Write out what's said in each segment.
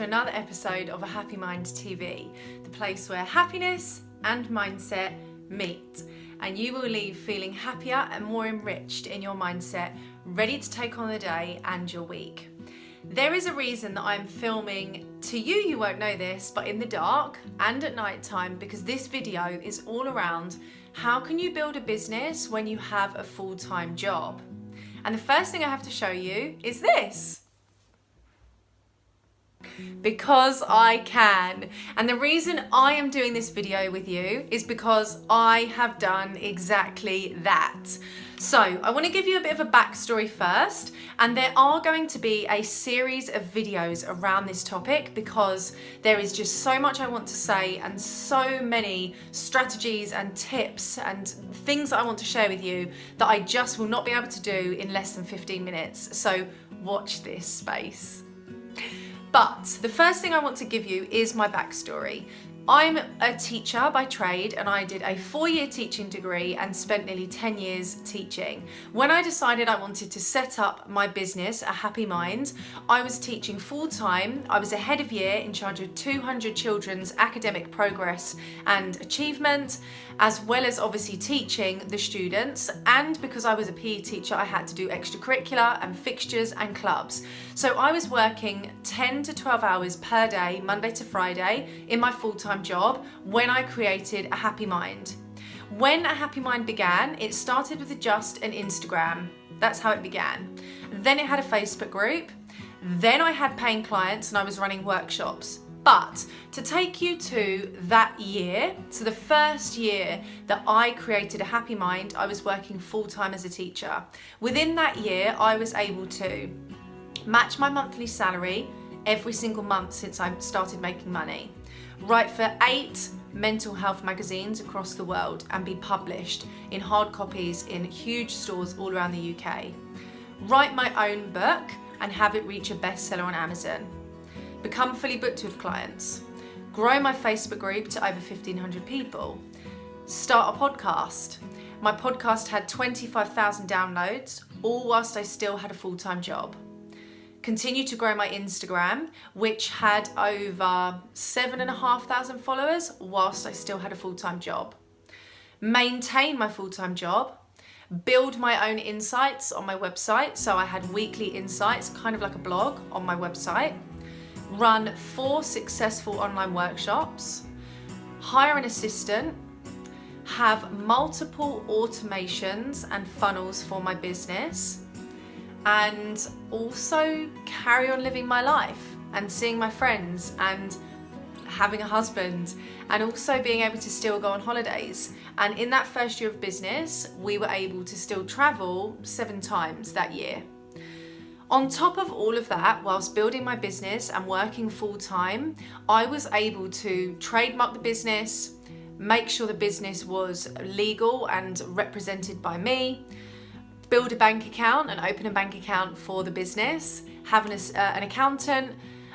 another episode of A Happy Mind TV, the place where happiness and mindset meet, and you will leave feeling happier and more enriched in your mindset, ready to take on the day and your week. There is a reason that I'm filming, to you won't know this, but in the dark and at night time, because this video is all around how can you build a business when you have a full-time job. And the first thing I have to show you is this. Because I can. And the reason I am doing this video with you is because I have done exactly that. So I want to give you a bit of a backstory first, and there are going to be a series of videos around this topic because there is just so much I want to say and so many strategies and tips and things that I want to share with you that I just will not be able to do in less than 15 minutes. So watch this space. But the first thing I want to give you is my backstory. I'm a teacher by trade, and I did a 4-year teaching degree and spent nearly 10 years teaching. When I decided I wanted to set up my business, A Happy Mind, I was teaching full-time. I was a head of year in charge of 200 children's academic progress and achievement, as well as obviously teaching the students. And because I was a PE teacher, I had to do extracurricular and fixtures and clubs. So I was working 10 to 12 hours per day, Monday to Friday, in my full-time job when I created A Happy Mind. When A Happy Mind began, it started with just an Instagram. That's how it began. Then it had a Facebook group. Then I had paying clients and I was running workshops. But to take you to that year, so the first year that I created A Happy Mind, I was working full-time as a teacher. Within that year, I was able to match my monthly salary every single month since I started making money, write for 8 mental health magazines across the world and be published in hard copies in huge stores all around the UK, write my own book and have it reach a bestseller on Amazon, become fully booked with clients, grow my Facebook group to over 1,500 people, start a podcast. My podcast had 25,000 downloads, all whilst I still had a full-time job. Continue to grow my Instagram, which had over 7,500 followers whilst I still had a full-time job. Maintain my full-time job, build my own insights on my website. So I had weekly insights, kind of like a blog on my website. Run 4 successful online workshops, hire an assistant, have multiple automations and funnels for my business, and also carry on living my life and seeing my friends and having a husband and also being able to still go on holidays. And in that first year of business, we were able to still travel 7 times that year. On top of all of that, whilst building my business and working full-time, I was able to trademark the business, make sure the business was legal and represented by me, build a bank account and open a bank account for the business, have an accountant,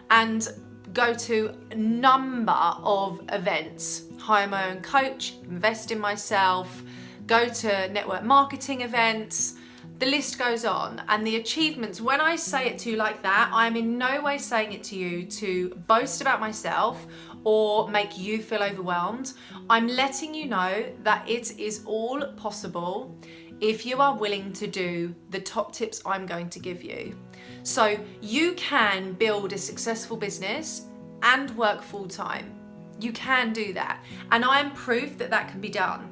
and go to a number of events, hire my own coach, invest in myself, go to network marketing events. The list goes on. And the achievements, when I say it to you like that, I'm in no way saying it to you to boast about myself or make you feel overwhelmed. I'm letting you know that it is all possible if you are willing to do the top tips I'm going to give you. So you can build a successful business and work full-time. You can do that. And I'm proof that that can be done.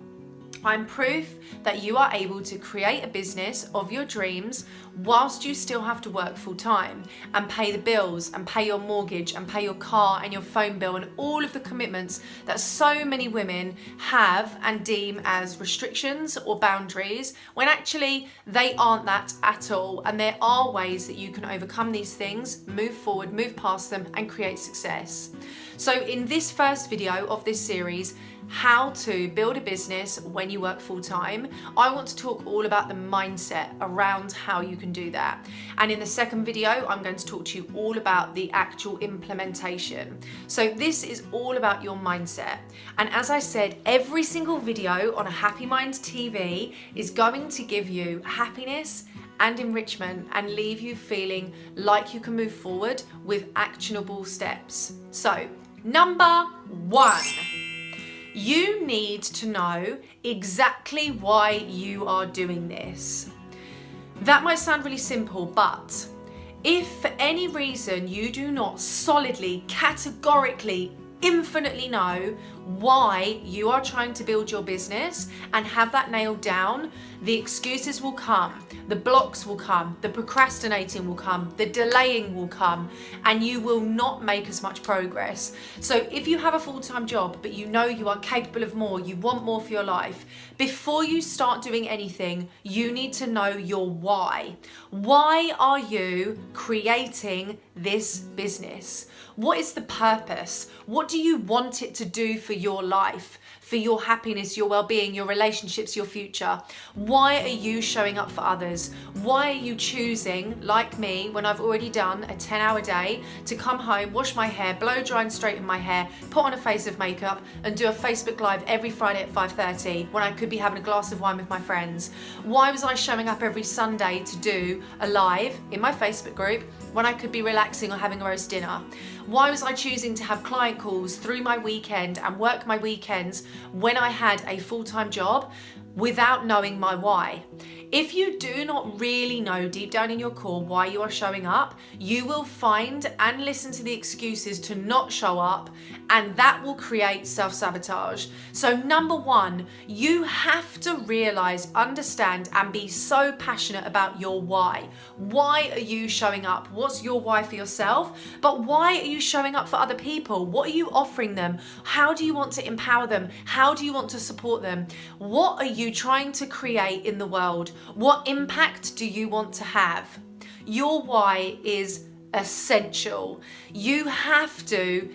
I'm proof that you are able to create a business of your dreams whilst you still have to work full time and pay the bills and pay your mortgage and pay your car and your phone bill and all of the commitments that so many women have and deem as restrictions or boundaries, when actually they aren't that at all. And there are ways that you can overcome these things, move forward, move past them, and create success. So in this first video of this series, how to build a business when you work full-time, I want to talk all about the mindset around how you can do that. And in the second video, I'm going to talk to you all about the actual implementation. So this is all about your mindset. And as I said, every single video on A Happy Mind TV is going to give you happiness and enrichment and leave you feeling like you can move forward with actionable steps. So, number 1, you need to know exactly why you are doing this. That might sound really simple, but if for any reason you do not solidly, categorically, infinitely know why you are trying to build your business and have that nailed down, the excuses will come, the blocks will come, the procrastinating will come, the delaying will come, and you will not make as much progress. So if you have a full-time job, but you know you are capable of more, you want more for your life, before you start doing anything, you need to know your why. Why are you creating this business? What is the purpose? What do you want it to do for your life, for your happiness, your well-being, your relationships, your future? Why are you showing up for others? Why are you choosing, like me, when I've already done a 10-hour day, to come home, wash my hair, blow dry and straighten my hair, put on a face of makeup, and do a Facebook Live every Friday at 5:30 when I could be having a glass of wine with my friends? Why was I showing up every Sunday to do a live in my Facebook group when I could be relaxing or having a roast dinner? Why was I choosing to have client calls through my weekend and work my weekends when I had a full-time job without knowing my why? If you do not really know deep down in your core why you are showing up, you will find and listen to the excuses to not show up, and that will create self-sabotage. So number 1, you have to realize, understand, and be so passionate about your why. Why are you showing up? What's your why for yourself? But why are you showing up for other people? What are you offering them? How do you want to empower them? How do you want to support them? What are you trying to create in the world? What impact do you want to have? Your why is essential. You have to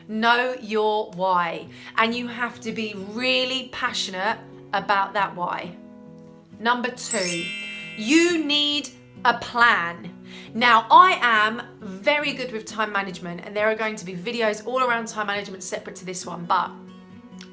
know your why, and you have to be really passionate about that why. Number 2, you need a plan. Now, I am very good with time management, and there are going to be videos all around time management separate to this one, but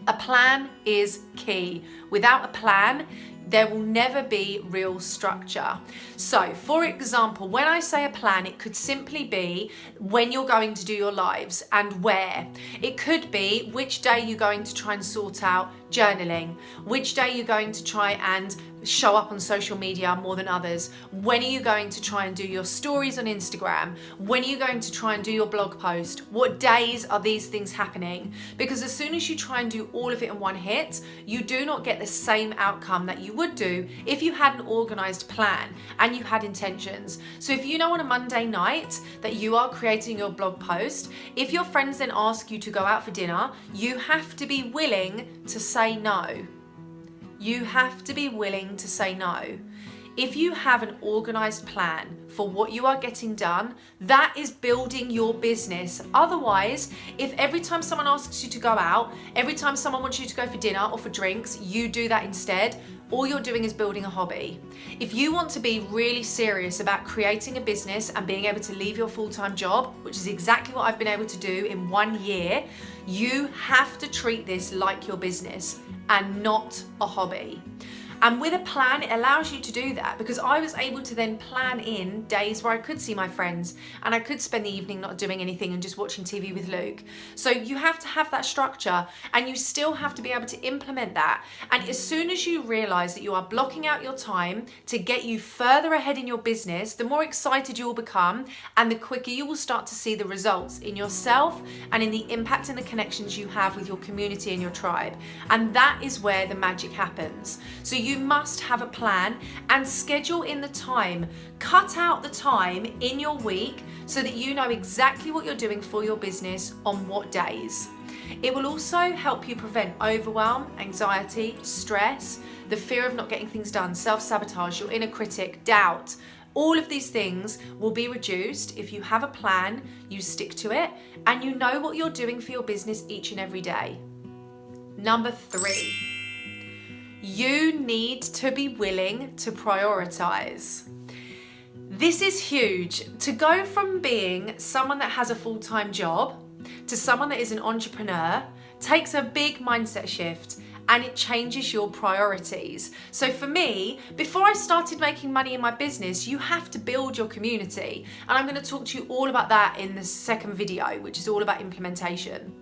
a plan is key. Without a plan, there will never be real structure. So, for example, when I say a plan, it could simply be when you're going to do your lives and where. It could be which day you're going to try and sort out journaling, which day you're going to try and show up on social media more than others, when are you going to try and do your stories on Instagram, when are you going to try and do your blog post, what days are these things happening? Because as soon as you try and do all of it in one hit, you do not get the same outcome that you would do if you had an organized plan and you had intentions. So if you know on a Monday night that you are creating your blog post, if your friends then ask you to go out for dinner, you have to be willing to say no. You have to be willing to say no. If you have an organized plan for what you are getting done, that is building your business. Otherwise, if every time someone asks you to go out, every time someone wants you to go for dinner or for drinks, you do that instead, all you're doing is building a hobby. If you want to be really serious about creating a business and being able to leave your full-time job, which is exactly what I've been able to do in 1 year, you have to treat this like your business and not a hobby. And with a plan, it allows you to do that, because I was able to then plan in days where I could see my friends and I could spend the evening not doing anything and just watching TV with Luke. So you have to have that structure, and you still have to be able to implement that. And as soon as you realize that you are blocking out your time to get you further ahead in your business, the more excited you will become, and the quicker you will start to see the results in yourself and in the impact and the connections you have with your community and your tribe. And that is where the magic happens. So you must have a plan and schedule in the time. Cut out the time in your week so that you know exactly what you're doing for your business on what days. It will also help you prevent overwhelm, anxiety, stress, the fear of not getting things done, self-sabotage, your inner critic, doubt. All of these things will be reduced if you have a plan, you stick to it, and you know what you're doing for your business each and every day. Number 3. You need to be willing to prioritize. This is huge. To go from being someone that has a full-time job to someone that is an entrepreneur takes a big mindset shift. and it changes your priorities. So for me, before I started making money in my business, you have to build your community. And I'm going to talk to you all about that in the second video, which is all about implementation.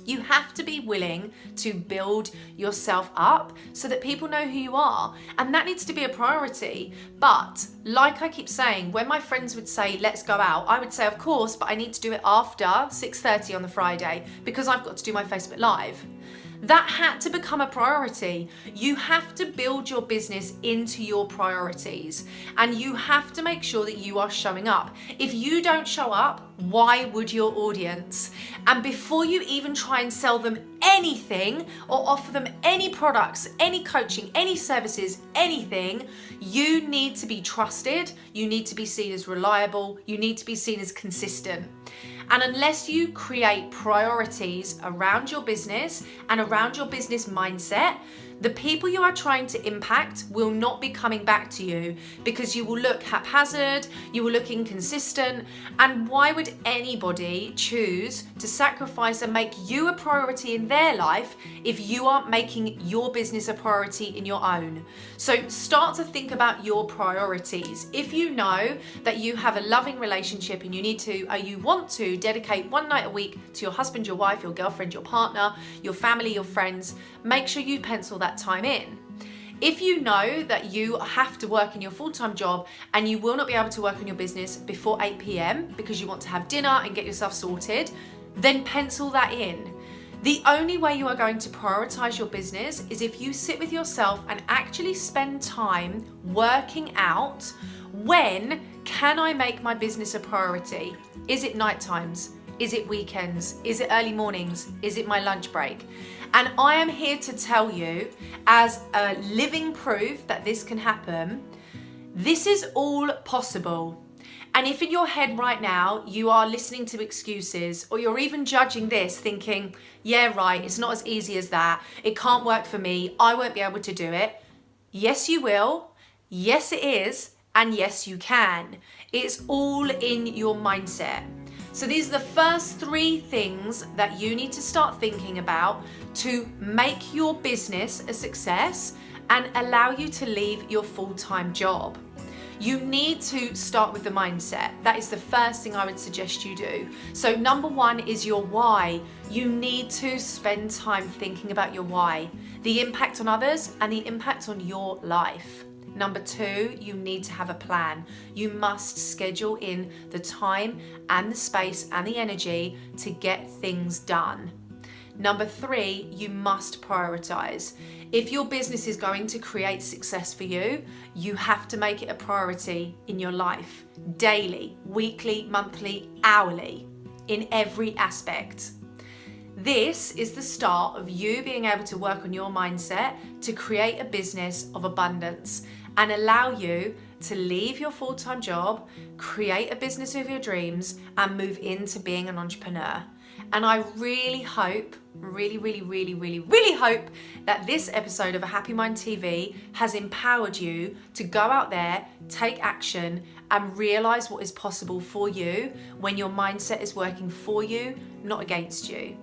You have to be willing to build yourself up so that people know who you are. And that needs to be a priority. But like I keep saying, when my friends would say, let's go out, I would say, of course, but I need to do it after 6:30 on the Friday because I've got to do my Facebook Live. That had to become a priority. You have to build your business into your priorities, and you have to make sure that you are showing up. If you don't show up, why would your audience? And before you even try and sell them anything or offer them any products, any coaching, any services, anything, you need to be trusted, you need to be seen as reliable, you need to be seen as consistent. And unless you create priorities around your business and around your business mindset, the people you are trying to impact will not be coming back to you because you will look haphazard, you will look inconsistent, and why would anybody choose to sacrifice and make you a priority in their life if you aren't making your business a priority in your own? So start to think about your priorities. If you know that you have a loving relationship and you want to dedicate one night a week to your husband, your wife, your girlfriend, your partner, your family, your friends, make sure you pencil that time in. If you know that you have to work in your full-time job and you will not be able to work on your business before 8 p.m. because you want to have dinner and get yourself sorted, then pencil that in. The only way you are going to prioritize your business is if you sit with yourself and actually spend time working out, when can I make my business a priority? Is it night times? Is it weekends? Is it early mornings? Is it my lunch break? And I am here to tell you, as a living proof that this can happen, this is all possible. And if in your head right now you are listening to excuses, or you're even judging this thinking, yeah, right, it's not as easy as that, it can't work for me, I won't be able to do it. Yes, you will. Yes, it is. And yes, you can. It's all in your mindset. So these are the first 3 things that you need to start thinking about to make your business a success and allow you to leave your full-time job. You need to start with the mindset. That is the first thing I would suggest you do. So number 1 is your why. You need to spend time thinking about your why, the impact on others and the impact on your life. Number 2, you need to have a plan. You must schedule in the time and the space and the energy to get things done. Number 3, you must prioritize. If your business is going to create success for you, you have to make it a priority in your life, daily, weekly, monthly, hourly, in every aspect. This is the start of you being able to work on your mindset to create a business of abundance and allow you to leave your full-time job, create a business of your dreams, and move into being an entrepreneur. And I really hope, really hope that this episode of A Happy Mind TV has empowered you to go out there, take action, and realize what is possible for you when your mindset is working for you, not against you.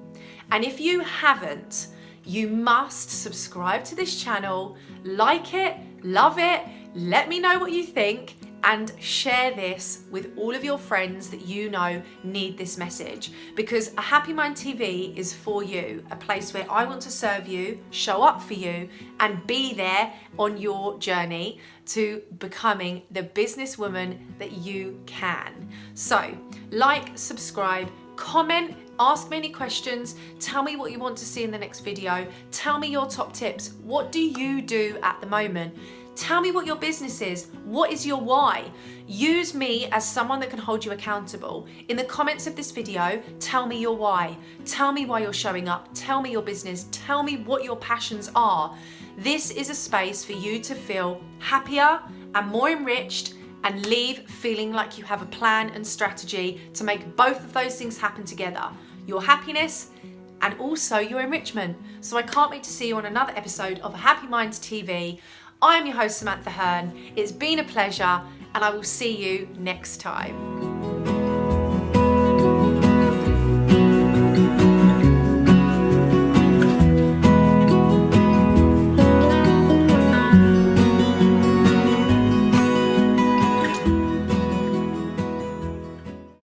And if you haven't, you must subscribe to this channel, like it, love it, let me know what you think, and share this with all of your friends that you know need this message. Because A Happy Mind TV is for you, a place where I want to serve you, show up for you, and be there on your journey to becoming the businesswoman that you can. So, like, subscribe, comment, ask me any questions, tell me what you want to see in the next video, tell me your top tips. What do you do at the moment? Tell me what your business is. What is your why? Use me as someone that can hold you accountable. In the comments of this video, tell me your why. Tell me why you're showing up. Tell me your business. Tell me what your passions are. This is a space for you to feel happier and more enriched and leave feeling like you have a plan and strategy to make both of those things happen together. Your happiness and also your enrichment. So I can't wait to see you on another episode of A Happy Mind TV. I am your host, Samantha Hearne. It's been a pleasure, and I will see you next time.